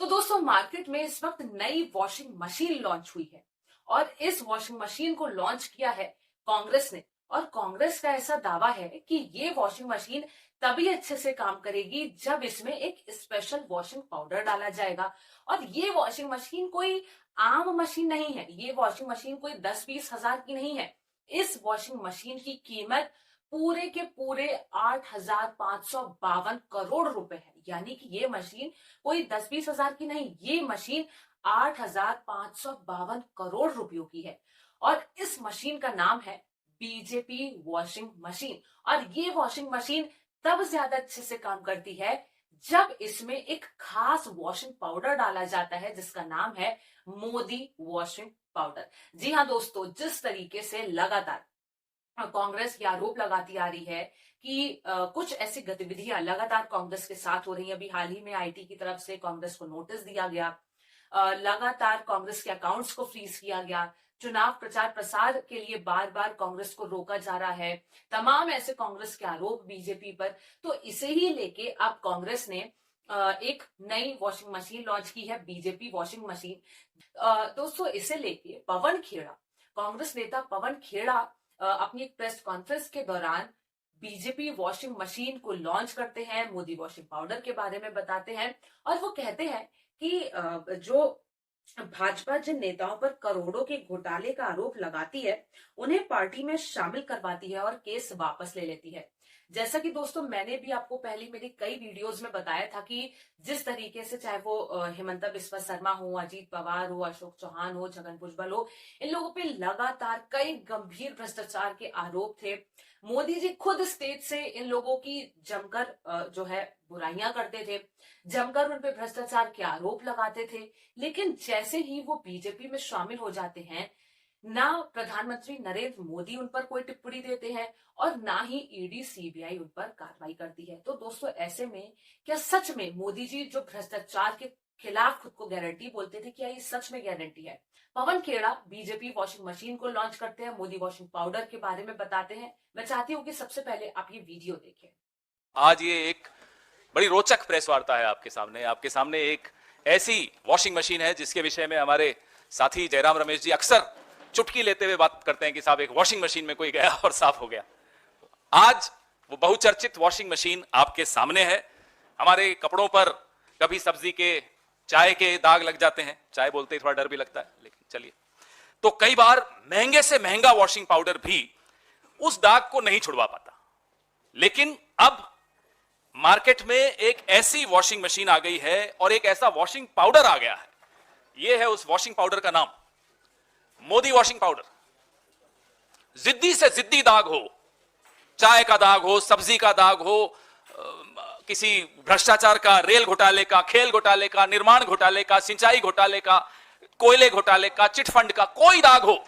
तो दोस्तों मार्केट में इस वक्त नई वॉशिंग मशीन लॉन्च हुई है और इस वॉशिंग मशीन को लॉन्च किया है कांग्रेस ने। और कांग्रेस का ऐसा दावा है कि ये वॉशिंग मशीन तभी अच्छे से काम करेगी जब इसमें एक स्पेशल वॉशिंग पाउडर डाला जाएगा। और ये वॉशिंग मशीन कोई आम मशीन नहीं है, ये वॉशिंग मशीन कोई 10-20 हजार की नहीं है। इस वॉशिंग मशीन की कीमत पूरे के पूरे 8,552 करोड़ रुपए है। यानी कि ये मशीन कोई 10-20 हजार की नहीं, ये मशीन 8,552 करोड़ रुपयों की है। और इस मशीन का नाम है बीजेपी वॉशिंग मशीन। और ये वॉशिंग मशीन तब ज्यादा अच्छे से काम करती है जब इसमें एक खास वॉशिंग पाउडर डाला जाता है जिसका नाम है मोदी वॉशिंग पाउडर। जी हाँ दोस्तों, जिस तरीके से लगातार कांग्रेस ये आरोप लगाती आ रही है कि कुछ ऐसी गतिविधियां लगातार कांग्रेस के साथ हो रही हैं। अभी हाल ही में आईटी की तरफ से कांग्रेस को नोटिस दिया गया, लगातार कांग्रेस के अकाउंट्स को फ्रीज किया गया, चुनाव प्रचार प्रसार के लिए बार बार कांग्रेस को रोका जा रहा है, तमाम ऐसे कांग्रेस के आरोप बीजेपी पर। तो इसे ही लेके अब कांग्रेस ने एक नई वॉशिंग मशीन लॉन्च की है, बीजेपी वॉशिंग मशीन। दोस्तों इसे लेके पवन खेड़ा, कांग्रेस नेता पवन खेड़ा अपनी एक प्रेस कॉन्फ्रेंस के दौरान बीजेपी वॉशिंग मशीन को लॉन्च करते हैं, मोदी वॉशिंग पाउडर के बारे में बताते हैं। और वो कहते हैं कि जो भाजपा जिन नेताओं पर करोड़ों के घोटाले का आरोप लगाती है उन्हें पार्टी में शामिल करवाती है और केस वापस ले लेती है। जैसा कि दोस्तों मैंने भी आपको पहले मेरी कई वीडियोस में बताया था कि जिस तरीके से चाहे वो हिमंता बिस्वा शर्मा हो, अजीत पवार हो, अशोक चौहान हो, छगन भुजबल हो, इन लोगों पे लगातार कई गंभीर भ्रष्टाचार के आरोप थे। मोदी जी खुद स्टेज से इन लोगों की जमकर जो है बुराइयां करते थे, जमकर उन पे भ्रष्टाचार के आरोप लगाते थे। लेकिन जैसे ही वो बीजेपी में शामिल हो जाते हैं, ना प्रधानमंत्री नरेंद्र मोदी उन पर कोई टिप्पणी देते हैं और ना ही ईडी सीबीआई उन पर कार्रवाई करती है। तो दोस्तों ऐसे में क्या सच में मोदी जी जो भ्रष्टाचार के खिलाफ खुद को गारंटी बोलते थे, क्या ये सच में गारंटी है? Pawan Khera BJP washing machine को लॉन्च करते हैं, मोदी वॉशिंग पाउडर के बारे में बताते हैं। मैं चाहती हूँ कि सबसे पहले आप ये वीडियो देखें। आज ये एक बड़ी रोचक प्रेस वार्ता है आपके सामने एक ऐसी वॉशिंग मशीन है जिसके विषय में हमारे साथी जयराम रमेश जी अक्सर चुटकी लेते हुए बात करते हैं कि साहब एक वॉशिंग मशीन में कोई गया और साफ हो गया। आज वो बहुचर्चित वॉशिंग मशीन आपके सामने है। हमारे कपड़ों पर कभी सब्जी के, चाय के दाग लग जाते हैं, चाय बोलते ही थोड़ा डर भी लगता है, लेकिन चलिए। तो कई बार महंगे से महंगा वॉशिंग पाउडर भी उस दाग को नहीं छुड़वा पाता। लेकिन अब मार्केट में एक ऐसी वॉशिंग मशीन आ गई है और एक ऐसा वॉशिंग पाउडर आ गया है। यह है उस वॉशिंग पाउडर का नाम, मोदी वॉशिंग पाउडर। जिद्दी से जिद्दी दाग हो, चाय का दाग हो, सब्जी का दाग हो, किसी भ्रष्टाचार का, रेल घोटाले का, खेल घोटाले का, निर्माण घोटाले का, सिंचाई घोटाले का, कोयले घोटाले का, चिटफंड का, कोई दाग हो,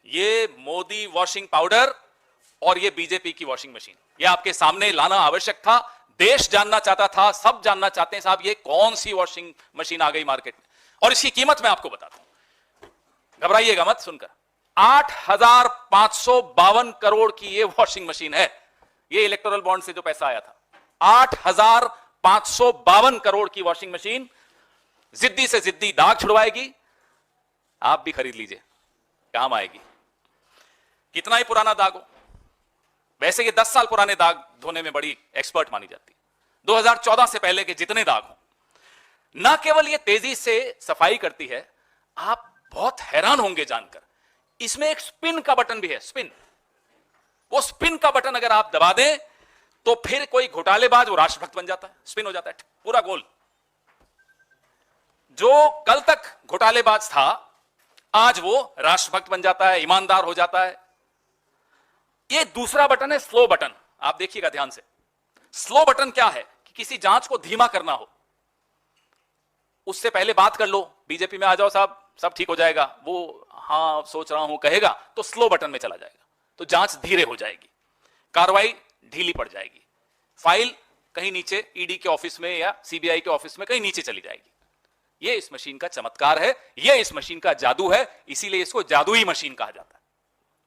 ये मोदी वॉशिंग पाउडर और ये बीजेपी की वॉशिंग मशीन, ये आपके सामने लाना आवश्यक था। देश जानना चाहता था, सब जानना चाहते हैं साहब ये कौन सी वॉशिंग मशीन आ गई मार्केट में। और इसकी कीमत मैं आपको बताता हूं, घबराइएगा मत सुनकर। 8,552 करोड़ की ये वॉशिंग मशीन है। ये इलेक्टोरल बॉन्ड से जो पैसा आया था, 8,552 करोड़ की वॉशिंग मशीन जिद्दी से जिद्दी दाग छुड़वाएगी। आप भी खरीद लीजिए, काम आएगी। कितना ही पुराना दाग हो, वैसे ये 10 साल पुराने दाग धोने में बड़ी एक्सपर्ट मानी जाती है। 2014 से पहले के जितने दाग हो, ना केवल ये तेजी से सफाई करती है, आप बहुत हैरान होंगे जानकर, इसमें एक स्पिन का बटन भी है। स्पिन, वो स्पिन का बटन अगर आप दबा दें तो फिर कोई घोटालेबाज वो राष्ट्रभक्त बन जाता है, स्पिन हो जाता है पूरा गोल। जो कल तक घोटालेबाज था आज वो राष्ट्रभक्त बन जाता है, ईमानदार हो जाता है। ये दूसरा बटन है स्लो बटन। आप देखिएगा ध्यान से, स्लो बटन क्या है कि किसी जांच को धीमा करना हो, उससे पहले बात कर लो, बीजेपी में आ जाओ साहब सब ठीक हो जाएगा, वो हाँ सोच रहा हूं कहेगा तो स्लो बटन में चला जाएगा, तो जांच धीरे हो जाएगी, कार्रवाई ढीली पड़ जाएगी, फाइल कहीं नीचे ईडी के ऑफिस में या सीबीआई के ऑफिस में कहीं नीचे चली जाएगी। यह इस मशीन का चमत्कार है, यह इस मशीन का जादू है, इसीलिए इसको जादुई मशीन कहा जाता है।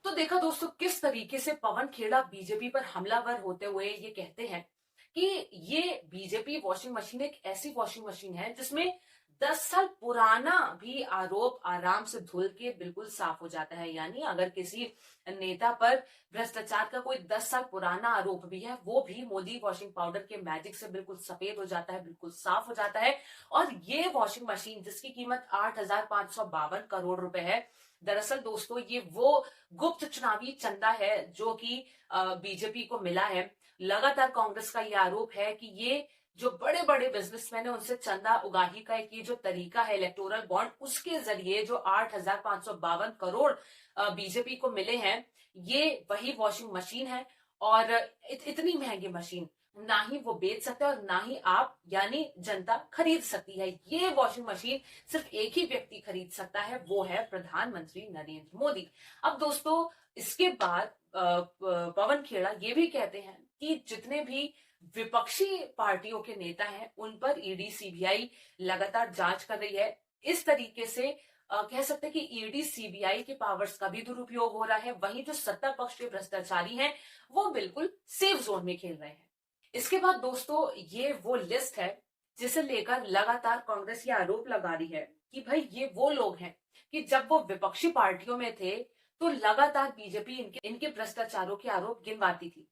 तो देखा दोस्तों किस तरीके से पवन खेड़ा बीजेपी पर हमलावर होते हुए ये कहते हैं कि ये बीजेपी वॉशिंग मशीन एक ऐसी वॉशिंग मशीन है जिसमें 10 साल पुराना भी आरोप आराम से धुल के बिल्कुल साफ हो जाता है। यानी अगर किसी नेता पर भ्रष्टाचार का कोई 10 साल पुराना आरोप भी है, वो भी मोदी वॉशिंग पाउडर के मैजिक से बिल्कुल सफेद हो जाता है, बिल्कुल साफ हो जाता है। और ये वॉशिंग मशीन जिसकी कीमत 8,552 करोड़ रुपए है, दरअसल दोस्तों ये वो गुप्त चुनावी चंदा है जो कि बीजेपी को मिला है। लगातार कांग्रेस का ये आरोप है कि ये जो बड़े बड़े बिजनेसमैन है उनसे चंदा उगाही का एक ये जो तरीका है इलेक्टोरल बॉन्ड, उसके जरिए जो 8,552 करोड़ बीजेपी को मिले हैं, ये वही वॉशिंग मशीन है। और इतनी महंगी मशीन ना ही वो बेच सकते और ना ही आप यानी जनता खरीद सकती है। ये वॉशिंग मशीन सिर्फ एक ही व्यक्ति खरीद सकता है, वो है प्रधानमंत्री नरेंद्र मोदी। अब दोस्तों इसके बाद पवन खेड़ा ये भी कहते हैं कि जितने भी विपक्षी पार्टियों के नेता हैं उन पर ईडी सीबीआई लगातार जांच कर रही है। इस तरीके से कह सकते हैं कि ईडी सीबीआई के पावर्स का भी दुरुपयोग हो रहा है। वहीं जो सत्ता पक्ष के भ्रष्टाचारी हैं वो बिल्कुल सेफ जोन में खेल रहे हैं। इसके बाद दोस्तों ये वो लिस्ट है जिसे लेकर लगातार कांग्रेस ये आरोप लगा रही है कि भाई ये वो लोग हैं कि जब वो विपक्षी पार्टियों में थे तो लगातार बीजेपी इनके भ्रष्टाचारों के आरोप गिनवाती थी,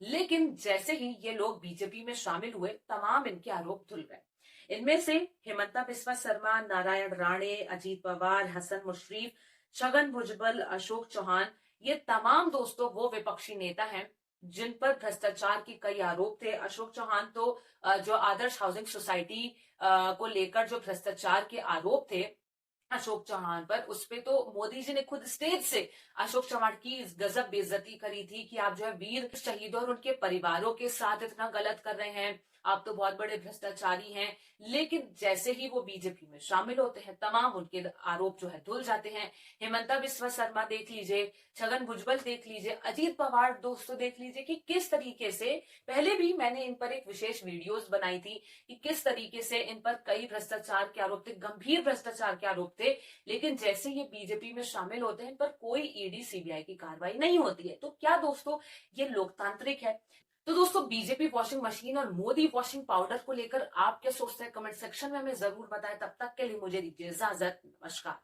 लेकिन जैसे ही ये लोग बीजेपी में शामिल हुए तमाम इनके आरोप धुल गए। इनमें से हिमंता बिस्वा शर्मा, नारायण राणे, अजीत पवार, हसन मुश्रीफ, छगन भुजबल, अशोक चौहान, ये तमाम दोस्तों वो विपक्षी नेता हैं जिन पर भ्रष्टाचार के कई आरोप थे। अशोक चौहान तो जो आदर्श हाउसिंग सोसाइटी को लेकर जो भ्रष्टाचार के आरोप थे अशोक चौहान पर, उस पे तो मोदी जी ने खुद स्टेज से अशोक चौहान की गजब बेइज्जती करी थी कि आप जो है वीर शहीदों और उनके परिवारों के साथ इतना गलत कर रहे हैं, आप तो बहुत बड़े भ्रष्टाचारी हैं। लेकिन जैसे ही वो बीजेपी में शामिल होते हैं तमाम उनके आरोप जो है धुल जाते हैं। हिमंता बिस्वा शर्मा देख लीजिए, छगन भुजबल देख लीजिए, अजीत पवार दोस्तों देख लीजिए कि किस तरीके से, पहले भी मैंने इन पर एक विशेष वीडियोस बनाई थी कि किस तरीके से इन पर कई भ्रष्टाचार के आरोप थे, गंभीर भ्रष्टाचार के आरोप थे। लेकिन जैसे ये बीजेपी में शामिल होते हैं इन पर कोई ईडी सीबीआई की कार्रवाई नहीं होती है। तो क्या दोस्तों ये लोकतांत्रिक है? तो दोस्तों बीजेपी वॉशिंग मशीन और मोदी वॉशिंग पाउडर को लेकर आप क्या सोचते हैं कमेंट सेक्शन में हमें जरूर बताएं। तब तक के लिए मुझे दीजिए इजाजत, नमस्कार।